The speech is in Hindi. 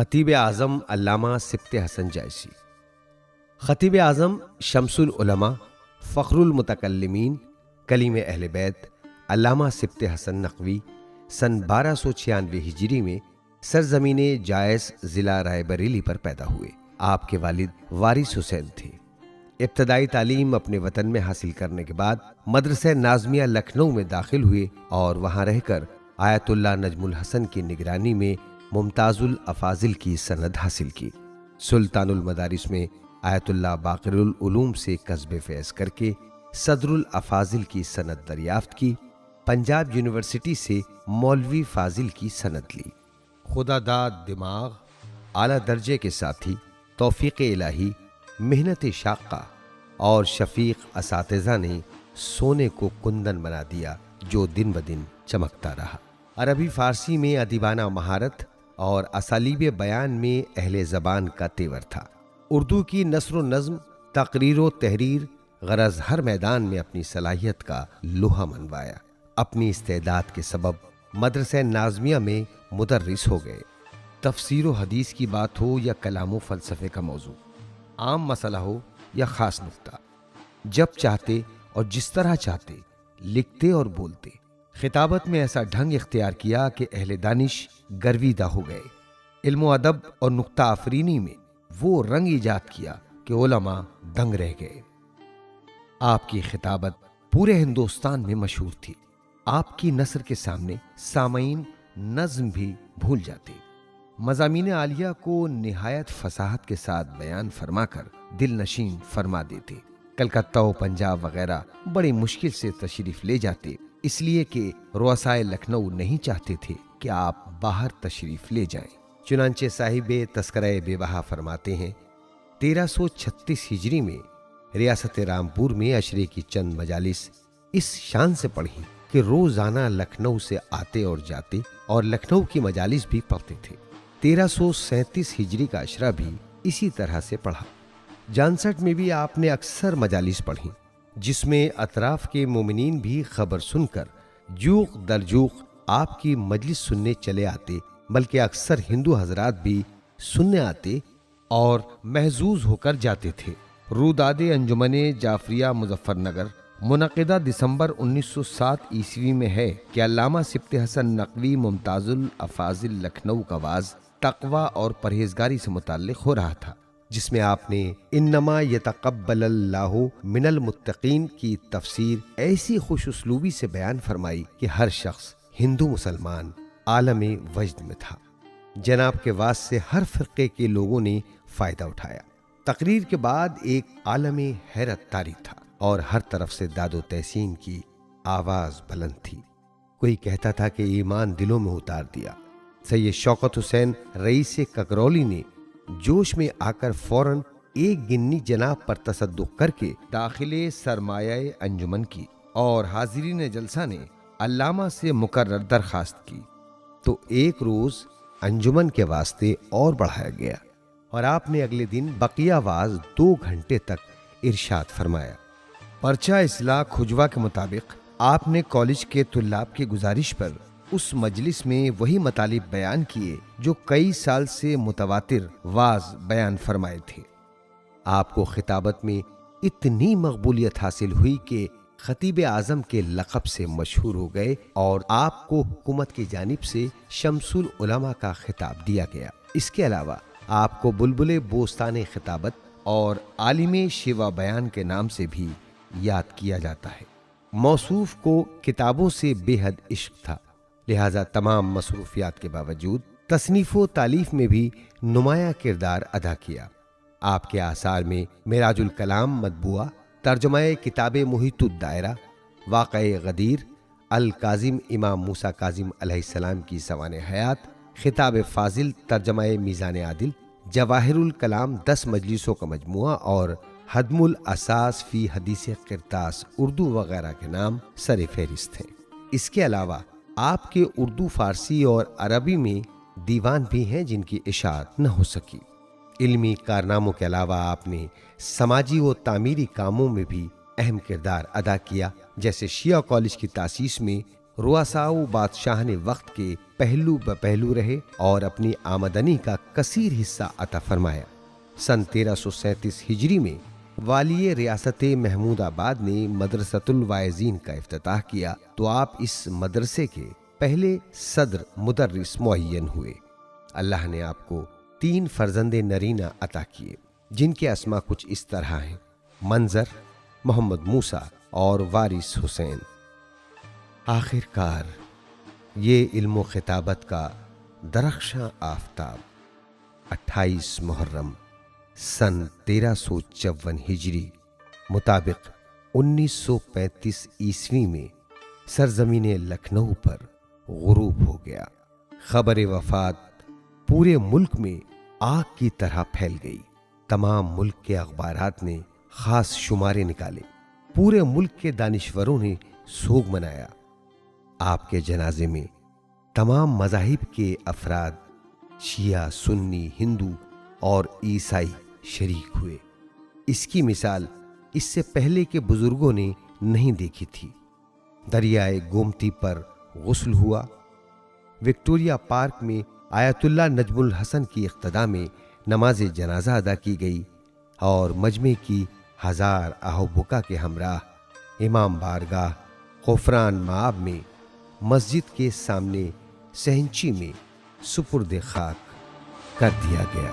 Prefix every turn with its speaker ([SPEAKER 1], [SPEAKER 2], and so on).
[SPEAKER 1] खतीब आज़म अल्लामा सिब्ते हसन जायसी। खतीब आज़म शम्सुल उलमा, फ़ख्रुल मुतकल्लिमीन, कलीम अहले बैत अल्लामा सिब्ते हसन नक़वी सन 1296 हिजरी में सरज़मीने जायस ज़िला रायबरेली पर पैदा हुए। आपके वालिद वारिस हुसैन थे। इब्तदाई तालीम अपने वतन में हासिल करने के बाद मदरसा नाज़मिया लखनऊ में दाखिल हुए और वहाँ रहकर आयतुल्लाह नजमुल हसन की निगरानी में मुमताजुल अफाजिल की सनद हासिल की। सुल्तानुल मदारिस में आयतुल्लाह बाक़िरुल उलूम से कस्बे फैज़ करके सदरुल अफाजिल की सनद दरियाफ्त की। पंजाब यूनिवर्सिटी से मौलवी फाजिल की सनद ली। खुदादाद दिमाग, आला दर्जे के साथी, तौफीक इलाही, मेहनत शाक़ा और शफीक असातिज़ा ने सोने को कुंदन बना दिया जो दिन ब दिन चमकता रहा। अरबी फ़ारसी में अदीबाना महारत और असालीब बयान में अहले ज़बान का तेवर था। उर्दू की नस्र व नज़्म, तकरीर व तहरीर, गरज हर मैदान में अपनी सलाहियत का लोहा मनवाया। अपनी इस्तेदाद के सबब मदरसा नाज़मिया में मुदर्रिस हो गए। तफसीर व हदीस की बात हो या कलाम व फ़लसफ़े का मौजू, आम मसला हो या ख़ास नुक्ता, जब चाहते और जिस तरह चाहते लिखते और बोलते। खिताबत में ऐसा ढंग इख्तियार किया कि अहले दानिश गर्विदा हो गए। इल्म व अदब और नुक्ता आफरीनी में वो रंग ईजाद किया कि उलमा दंग रह गए। आपकी खिताबत पूरे हिंदुस्तान में मशहूर थी। आपकी नस्र के सामने सामईन नज़्म भी भूल जाते। मज़ामीन आलिया को निहायत फसाहत के साथ बयान फरमाकर दिल नशीन फरमा देते। कलकत्ता व पंजाब वगैरह बड़ी मुश्किल से तशरीफ ले जाते, इसलिए कि रुअसाए लखनऊ नहीं चाहते थे कि आप बाहर तशरीफ ले जाएं। चुनांचे साहिबे तस्करे बेबहा फरमाते हैं, 1336 हिजरी में रियासत रामपुर में अशरे की चंद मजालिस इस शान से पढ़ी कि रोजाना लखनऊ से आते और जाते और लखनऊ की मजालिस भी पढ़ते थे। 1337 हिजरी का अशरा भी इसी तरह से पढ़ा। जानसठ में भी आपने अक्सर मजालिस पढ़ी, जिसमें अतराफ के मोमिनीन भी खबर सुनकर जूक दर जूक आपकी मजलिस सुनने चले आते, बल्कि अक्सर हिंदू हजरात भी सुनने आते और महजूज होकर जाते थे। रूदादे अंजुमने जाफरिया मुजफ्फरनगर मुनक़िदा दिसंबर 1907 ईस्वी में है कि अल्लामा सिब्ते हसन नक़वी मुमताजुल अफाजिल लखनऊ का वाज तक़वा और परहेजगारी से मुताल्लिक़ हो रहा था, जिसमें आपने इन्नमा यतक़ब्बलल्लाहु मिनल मुत्तक़ीन की तफसीर ऐसी खुश उसलूबी से बयान फरमाई कि हर शख्स हिंदू मुसलमान आलमे वजद में था। जनाब के वास से हर फ़िरक़े के लोगों ने फ़ायदा उठाया। तकरीर के बाद एक आलमे हैरत तारी था और हर तरफ से दादो तहसीन की आवाज़ बुलंद थी। कोई कहता था कि ईमान दिलों में उतार दिया। सैयद शौकत हुसैन रईस ककरौली ने जोश में आकर फौरन एक गिन्नी जनाब पर तसद्दुक़ करके दाखिले सरमायाए अंजुमन की और हाज़रीन जलसा ने अल्लामा से मुकर्रर दरखास्त की, तो एक रोज़ अंजुमन के वास्ते और बढ़ाया गया और आपने अगले दिन बकिया वाज 2 घंटे तक इरशाद फरमाया। पर्चा इस्लाह खुजवा के मुताबिक आपने कॉलेज के तुल्लाब की गुजारिश पर उस मजलिस में वही मतालिब बयान किए जो कई साल से मुतवातिर वाज बयान फरमाए थे। आपको खिताबत में इतनी मकबूलियत हासिल हुई कि खतीब आज़म के लक़ब से मशहूर हो गए और आपको हुकूमत की जानिब से शम्सुल उलमा का खिताब दिया गया। इसके अलावा आपको बुलबुले बोस्ताने खिताबत और आलिमे शिवा बयान के नाम से भी याद किया जाता है। मौसूफ को किताबों से बेहद इश्क था, लिहाजा तमाम मसरूफियात के बावजूद तसनीफ़ व तालीफ में भी नुमाया किरदार अदा किया। आपके आसार में मिराजुल कलाम मतबूआ, तर्जुमाए किताबे मुहितुद दायरा, वाक़ए गदीर, अल काजिम इमाम मूसा काजिम अलैहिस्सलाम की सवाने हयात, खिताब फाजिल, तर्जुमाए मीज़ान आदिल, जवाहिरुल कलाम 10 मजलिसों का मजमुआ और हदमुल असास फ़ी हदीस क़िरतास उर्दू वगैरह के नाम सर फहरिस्त हैं। इसके अलावा आपके उर्दू, फ़ारसी और अरबी में दीवान भी हैं जिनकी इशाअत न हो सकी। इल्मी कारनामों के अलावा आपने समाजी व तामीरी कामों में भी अहम किरदार अदा किया, जैसे शिया कॉलेज की तासीस में रुआसाऊ बादशाह ने वक्त के पहलू ब पहलू रहे और अपनी आमदनी का कसीर हिस्सा अता फरमाया। सन 1337 हिजरी में वालिय रियासत महमूदाबाद ने मदरसतुल वाइजीन का इफ्तिताह किया तो आप इस मदरसे के पहले सदर मुदर्रिस मुअय्यन हुए। अल्लाह ने आपको 3 फर्जंदे नरीना अता किए जिनके अस्मा कुछ इस तरह हैं: मंजर, मोहम्मद मूसा और वारिस हुसैन। आखिरकार ये इल्म खिताबत का दरख्शां आफताब 28 मुहर्रम सन 1354 हिजरी मुताबिक 1935 ईस्वी में सरजमीन लखनऊ पर गुरूब हो गया। खबर वफात पूरे मुल्क में आग की तरह फैल गई। तमाम मुल्क के अखबारात ने खास शुमारे निकाले। पूरे मुल्क के दानिश्वरों ने सोग मनाया। आपके जनाजे में तमाम मज़ाहिब के अफराद, शिया, सुन्नी, हिंदू और ईसाई शरीक हुए। इसकी मिसाल इससे पहले के बुजुर्गों ने नहीं देखी थी। दरियाए गोमती पर गुस्ल हुआ। विक्टोरिया पार्क में आयतुल्ला नजमुल हसन की इख्तदा में नमाज जनाजा अदा की गई और मजमे की 1000 आहबुका के हमराह इमाम बारगाह खुफरान माब में मस्जिद के सामने सहंची में सुपुर्द खाक कर दिया गया।